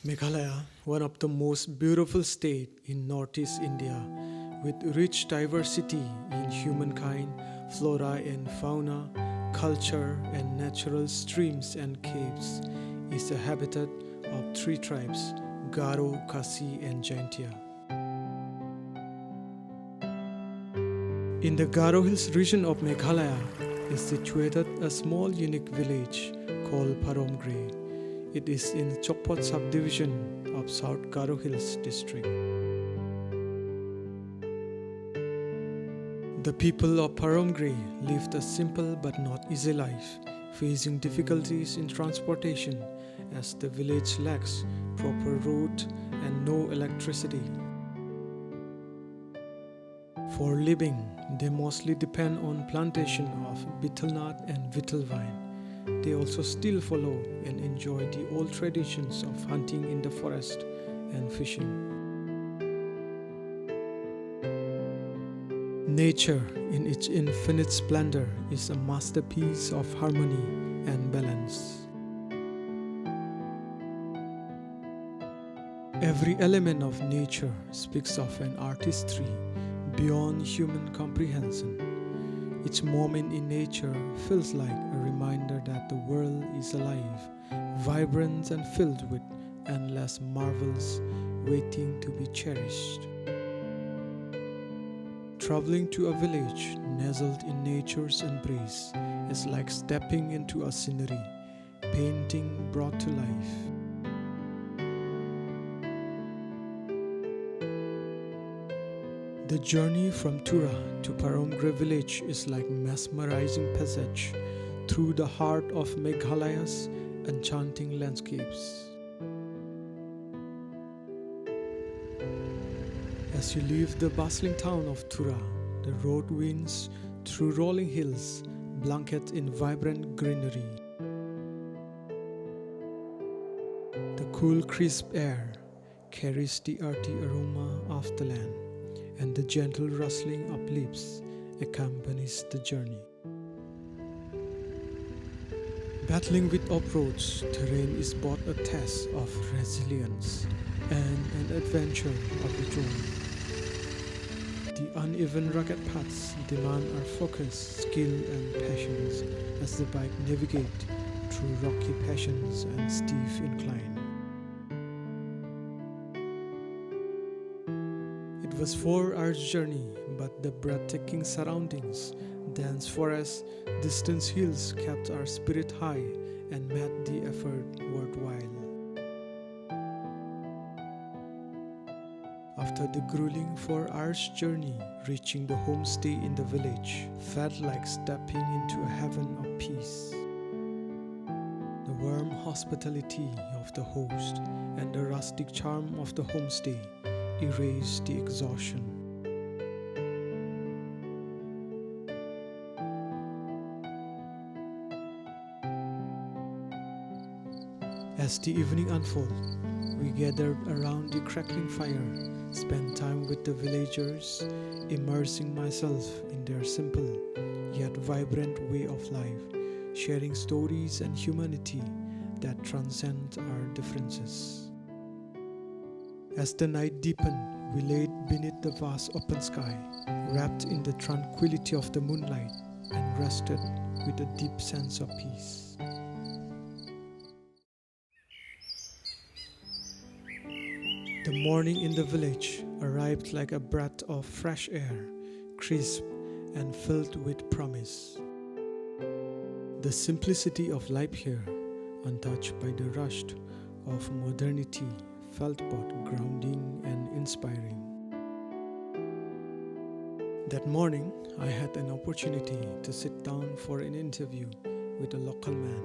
Meghalaya, one of the most beautiful states in northeast India, with rich diversity in humankind, flora and fauna, culture and natural streams and caves, is the habitat of three tribes, Garo, Khasi and Jaintia. In the Garo Hills region of Meghalaya is situated a small unique village called Paromgre. It is in Chokpot subdivision of South Garo Hills district. The people of Paromgre lived a simple but not easy life, facing difficulties in transportation as the village lacks proper road and no electricity. For living, they mostly depend on plantation of betel nut and betel vine. They also still follow and enjoy the old traditions of hunting in the forest and fishing. Nature, in its infinite splendor, is a masterpiece of harmony and balance. Every element of nature speaks of an artistry beyond human comprehension. Each moment in nature feels like a reminder that the world is alive, vibrant and filled with endless marvels waiting to be cherished. Traveling to a village nestled in nature's embrace is like stepping into a scenery, painting brought to life. The journey from Tura to Paromgre village is like mesmerizing passage through the heart of Meghalaya's enchanting landscapes. As you leave the bustling town of Tura, the road winds through rolling hills, blanketed in vibrant greenery. The cool, crisp air carries the earthy aroma of the land, and the gentle rustling of leaves accompanies the journey. Battling with off-roads terrain is both a test of resilience and an adventure of its own. The uneven rugged paths demand our focus, skill and patience as the bike navigates through rocky passages and steep incline. It was 4 hours journey, but the breathtaking surroundings, dense forests, distant hills kept our spirit high and made the effort worthwhile. After the grueling 4 hours journey, reaching the homestay in the village felt like stepping into a heaven of peace. The warm hospitality of the host and the rustic charm of the homestay erased the exhaustion. As the evening unfolded, we gathered around the crackling fire, spent time with the villagers, immersing myself in their simple yet vibrant way of life, sharing stories and humanity that transcend our differences. As the night deepened, we laid beneath the vast open sky, wrapped in the tranquility of the moonlight, and rested with a deep sense of peace. The morning in the village arrived like a breath of fresh air, crisp and filled with promise. The simplicity of life here, untouched by the rush of modernity, felt both grounding and inspiring. That morning, I had an opportunity to sit down for an interview with a local man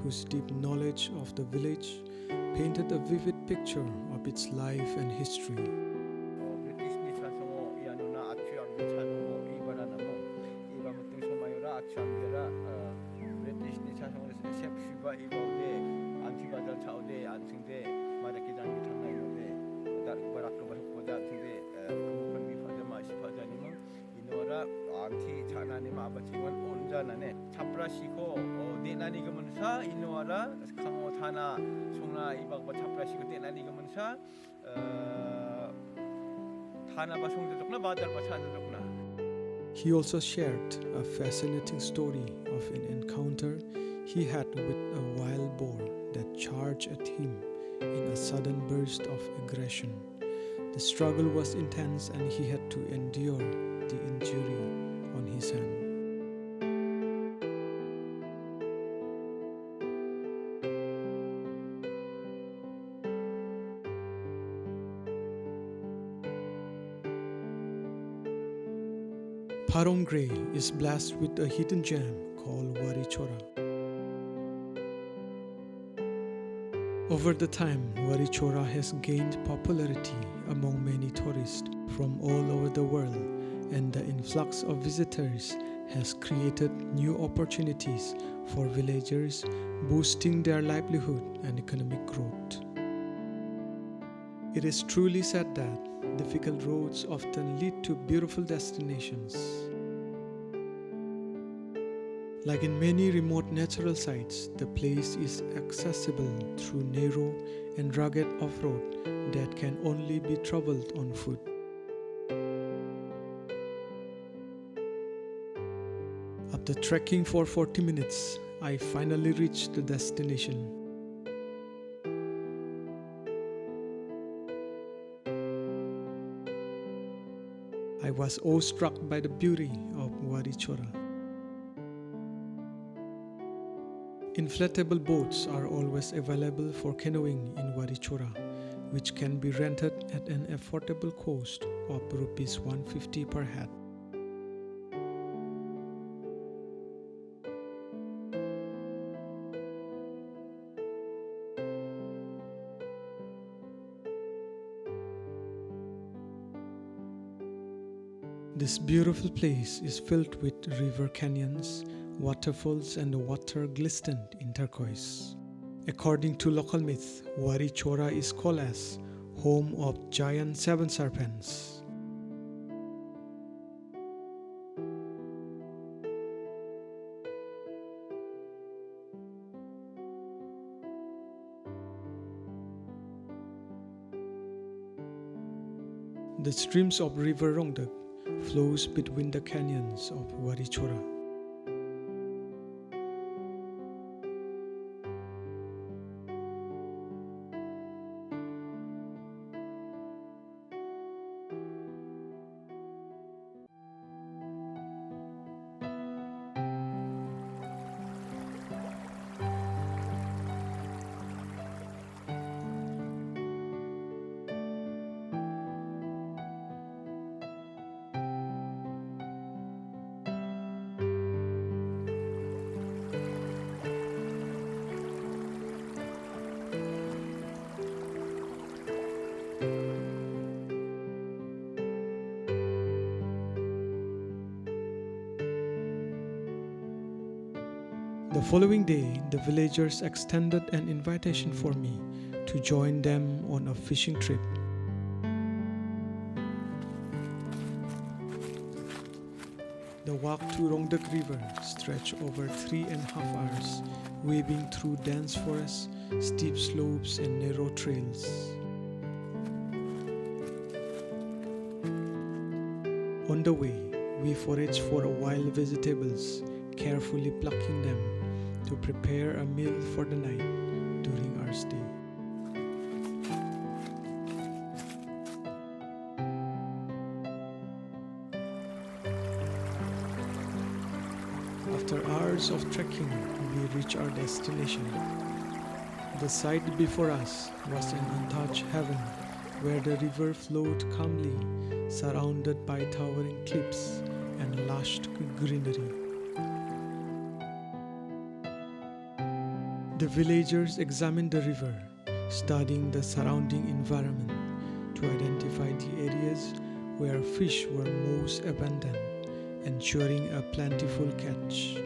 whose deep knowledge of the village painted a vivid picture of its life and history. te nani gamansa inuara kamo thana sungna ibak bathapra sigute nani gamansa thana basung jokna badar bathana jokna. He also shared a fascinating story of an encounter he had with a wild boar that charged at him in a sudden burst of aggression. The struggle was intense and he had to endure the injury on his hand. Parong Grey is blessed with a hidden gem called Wari Chora. Over the time, Wari Chora has gained popularity among many tourists from all over the world, and the influx of visitors has created new opportunities for villagers, boosting their livelihood and economic growth. It is truly said that difficult roads often lead to beautiful destinations. Like in many remote natural sites, the place is accessible through narrow and rugged off-road that can only be traveled on foot. After trekking for 40 minutes, I finally reached the destination. I was awestruck by the beauty of Wari Chora. Inflatable boats are always available for canoeing in Wari Chora, which can be rented at an affordable cost of Rs 150 per head. This beautiful place is filled with river canyons, waterfalls, and the water glistened in turquoise. According to local myth, Wari Chora is called as home of giant seven serpents. The streams of River Rongdak flows between the canyons of Wari Chora. The following day, the villagers extended an invitation for me to join them on a fishing trip. The walk to Rongdak River stretched over 3.5 hours, weaving through dense forests, steep slopes, and narrow trails. On the way, we foraged for wild vegetables, carefully plucking them to prepare a meal for the night during our stay. After hours of trekking, we reached our destination. The sight before us was an untouched heaven where the river flowed calmly, surrounded by towering cliffs and lush greenery. The villagers examined the river, studying the surrounding environment to identify the areas where fish were most abundant, ensuring a plentiful catch.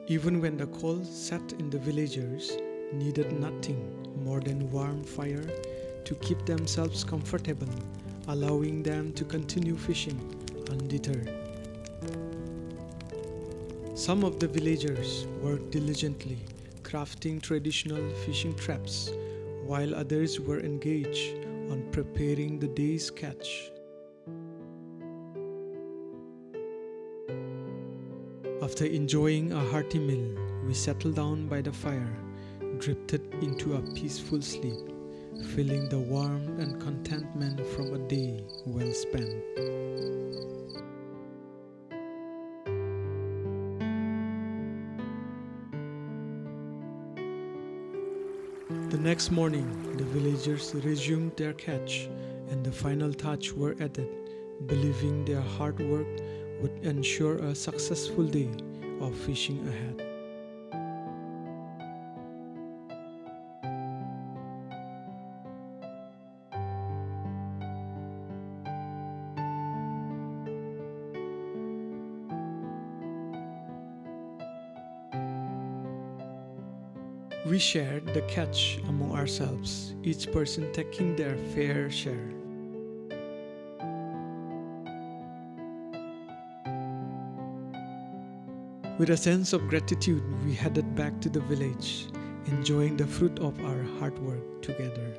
Even when the cold set in, the villagers needed nothing more than warm fire to keep themselves comfortable allowing them to continue fishing undeterred. Some of the villagers worked diligently, crafting traditional fishing traps, while others were engaged on preparing the day's catch. After enjoying a hearty meal, we settled down by the fire, drifted into a peaceful sleep, feeling the warmth and contentment from a day well spent. The next morning, the villagers resumed their catch, and the final touch were added, believing their hard work would ensure a successful day of fishing ahead. We shared the catch among ourselves, each person taking their fair share. With a sense of gratitude, we headed back to the village, enjoying the fruit of our hard work together.